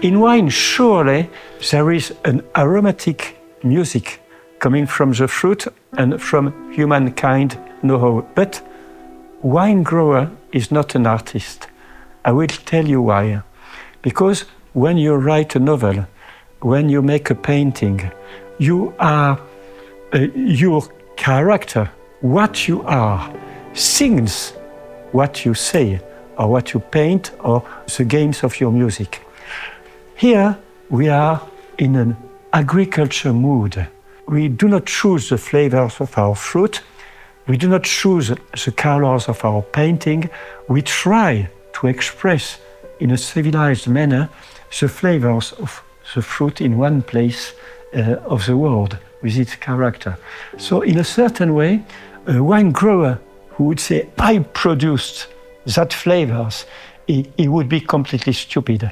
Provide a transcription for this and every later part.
in wine, surely there is an aromatic music coming from the fruit and from humankind know-how. But wine grower is not an artist. I will tell you why. Because when you write a novel, when you make a painting, you are, your character, what you are, sings what you say, or what you paint, or the games of your music. Here we are in an agriculture mood. We do not choose the flavors of our fruit. We do not choose the colors of our painting. We try to express in a civilized manner the flavors of the fruit in one place of the world with its character. So in a certain way, a wine grower who would say, I produced that flavors, he would be completely stupid.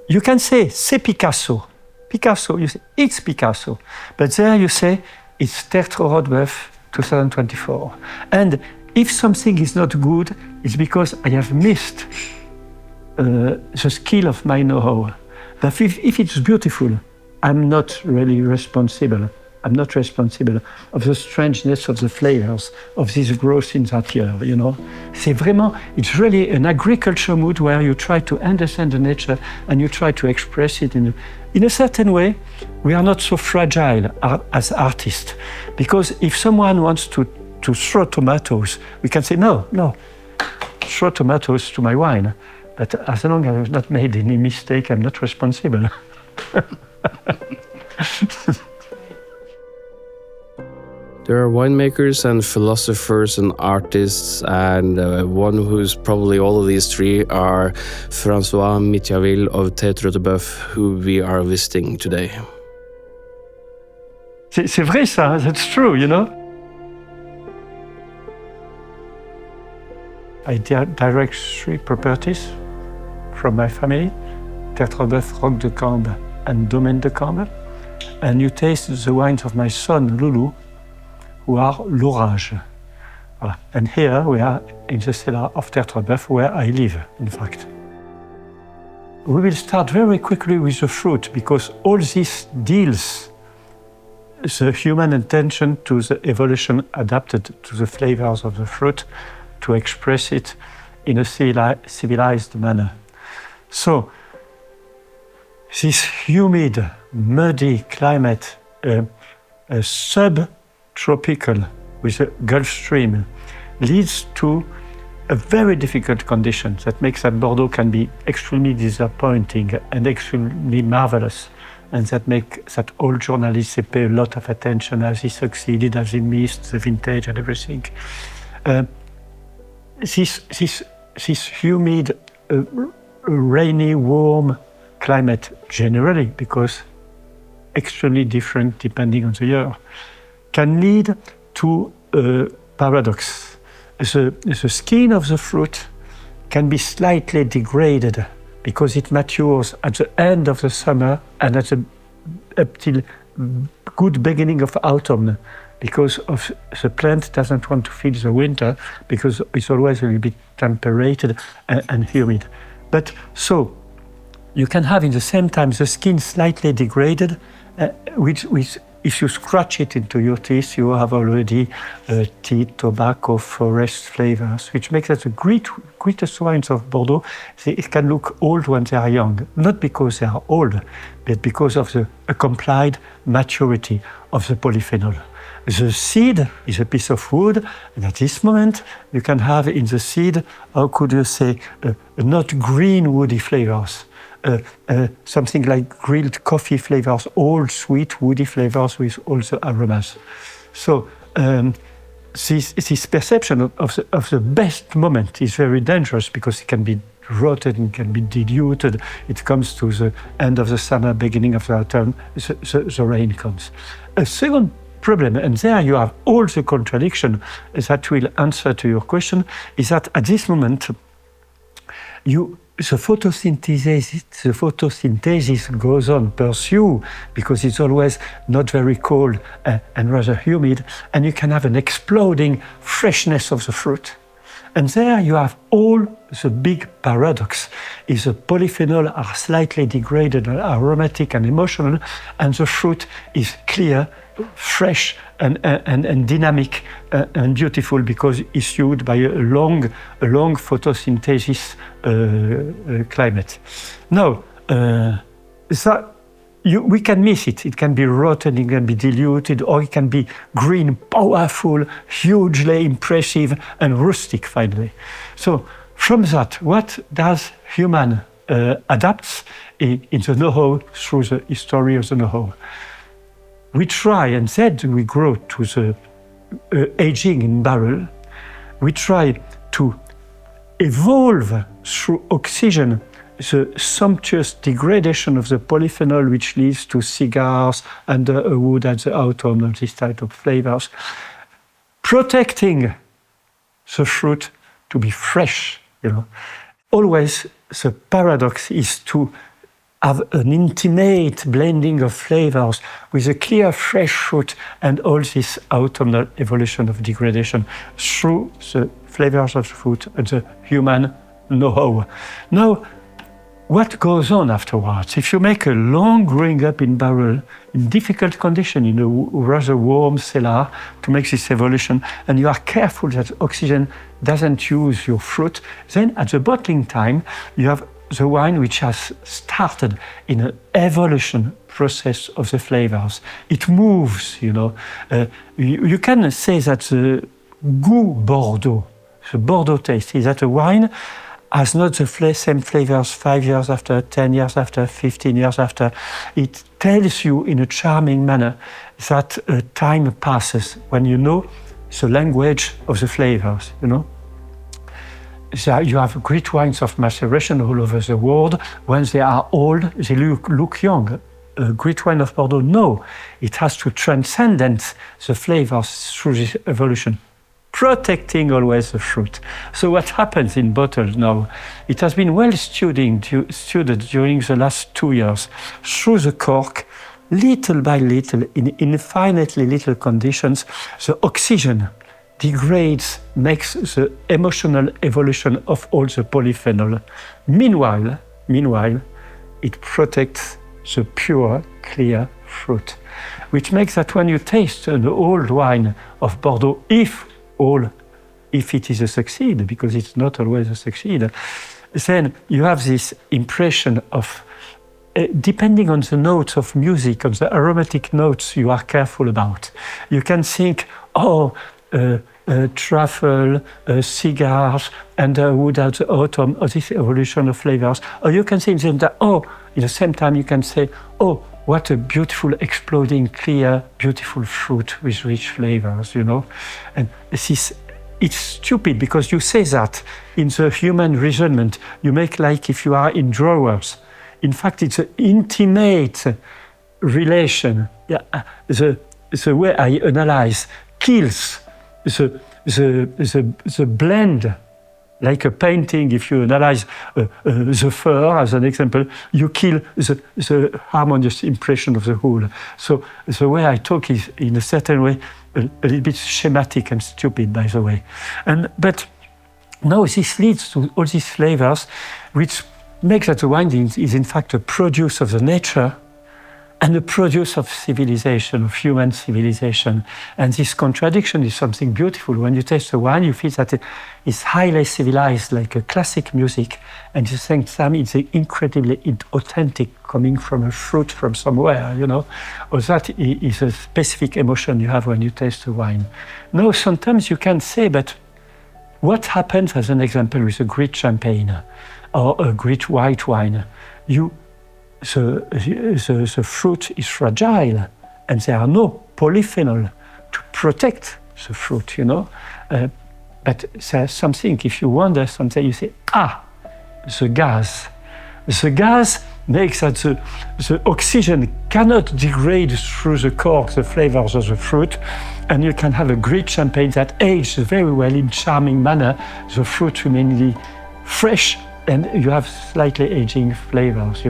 You can say, c'est Picasso. Picasso, you say, it's Picasso. But there you say, it's Tertre Roteboeuf 2024. And if something is not good, it's because I have missed the skill of my know-how. But if it's beautiful, I'm not really responsible. I'm not responsible of the strangeness of the flavors of this growth in that year, you know. It's really an agriculture mood where you try to understand the nature and you try to express it in a certain way. We are not so fragile as artists, because if someone wants to throw tomatoes, we can say, no, throw tomatoes to my wine. But as long as I have not made any mistake, I'm not responsible. There are winemakers and philosophers and artists, and one who's probably all of these three are François Mitjavile of Tertre Roteboeuf, who we are visiting today. C'est vrai ça, that's true, you know. I direct 3 properties from my family, Tertre Roteboeuf, Roc de Cambre and Domaine de Cambre. And you taste the wines of my son, Loulou, who are l'orage. Voilà. And here we are in the cellar of Tertre Roteboeuf, where I live, in fact. We will start very quickly with the fruit, because all this deals the human attention to the evolution adapted to the flavors of the fruit to express it in a civilized manner. So, this humid, muddy climate, subtropical with a Gulf Stream, leads to a very difficult condition that makes that Bordeaux can be extremely disappointing and extremely marvelous, and that make that all journalists they pay a lot of attention as he succeeded, as he missed the vintage and everything. This humid, rainy, warm climate generally, because extremely different depending on the year, can lead to a paradox. The skin of the fruit can be slightly degraded because it matures at the end of the summer and up till good beginning of autumn, because of the plant doesn't want to feel the winter because it's always a little bit temperated and humid. But so you can have in the same time the skin slightly degraded, which if you scratch it into your teeth, you have already tea, tobacco, forest flavors, which makes it the greatest wines of Bordeaux. It can look old when they are young, not because they are old, but because of the accomplished maturity of the polyphenol. The seed is a piece of wood, and at this moment you can have in the seed, how could you say, not green woody flavors, something like grilled coffee flavors, all sweet woody flavors with all the aromas. So this perception of the best moment is very dangerous because it can be rotted and can be diluted. It comes to the end of the summer, beginning of the autumn, the rain comes. A second problem, and there you have all the contradiction that will answer to your question, is that at this moment, the photosynthesis goes on, pursue, because it's always not very cold and rather humid, and you can have an exploding freshness of the fruit. And there you have all the big paradox, is the polyphenol are slightly degraded, aromatic and emotional, and the fruit is clear, fresh and dynamic and beautiful because issued by a long photosynthesis climate. Now, we can miss it. It can be rotten, it can be diluted, or it can be green, powerful, hugely impressive, and rustic finally. So from that, what does human adapts in the know-how through the history of the know-how? We try, and then we grow to the aging in barrel. We try to evolve through oxygen the sumptuous degradation of the polyphenol, which leads to cigars and wood at the autumn and this type of flavors, protecting the fruit to be fresh. Always the paradox is to have an intimate blending of flavors with a clear, fresh fruit and all this autumnal evolution of degradation through the flavors of the fruit and the human know-how. Now, what goes on afterwards? If you make a long growing up in barrel, in difficult condition, in a rather warm cellar to make this evolution, and you are careful that oxygen doesn't use your fruit, then at the bottling time, you have the wine which has started in an evolution process of the flavors. It moves, You can say that the goût Bordeaux, the Bordeaux taste, is that a wine has not the same flavors 5 years after, 10 years after, 15 years after. It tells you in a charming manner that time passes when you know the language of the flavors, So you have great wines of maceration all over the world. When they are old, they look young. A great wine of Bordeaux, no. It has to transcend the flavors through this evolution, protecting always the fruit. So what happens in bottles now? It has been well studied during the last 2 years through the cork, little by little, in infinitely little conditions, the oxygen degrades, makes the emotional evolution of all the polyphenol. Meanwhile, it protects the pure, clear fruit, which makes that when you taste an old wine of Bordeaux, if it is a succeed, because it's not always a succeed, then you have this impression of, depending on the notes of music, on the aromatic notes you are careful about. You can think, truffle, cigars, and wood at the autumn, or this evolution of flavors. Or you can think that, in the same time you can say, what a beautiful, exploding, clear, beautiful fruit with rich flavors, And it's stupid because you say that in the human reasonement, you make like if you are in drawers. In fact, it's an intimate relation. The way I analyze kills the blend. Like a painting, if you analyze the fur as an example, you kill the harmonious impression of the whole. So the way I talk is, in a certain way, a little bit schematic and stupid, by the way. But now this leads to all these flavors, which makes that the wine is in fact a produce of the nature and a produce of civilization, of human civilization. And this contradiction is something beautiful. When you taste the wine, you feel that it is highly civilized, like a classic music, and at the same time, it's incredibly authentic, coming from a fruit from somewhere, Or that is a specific emotion you have when you taste the wine. Now, sometimes you can say, but what happens, as an example, with a great champagne or a great white wine? The fruit is fragile, and there are no polyphenol to protect the fruit, But there's something, if you wonder something, you say, the gas. The gas makes that the oxygen cannot degrade through the cork the flavors of the fruit, and you can have a great champagne that ages very well in charming manner, the fruit remaining fresh, and you have slightly aging flavors,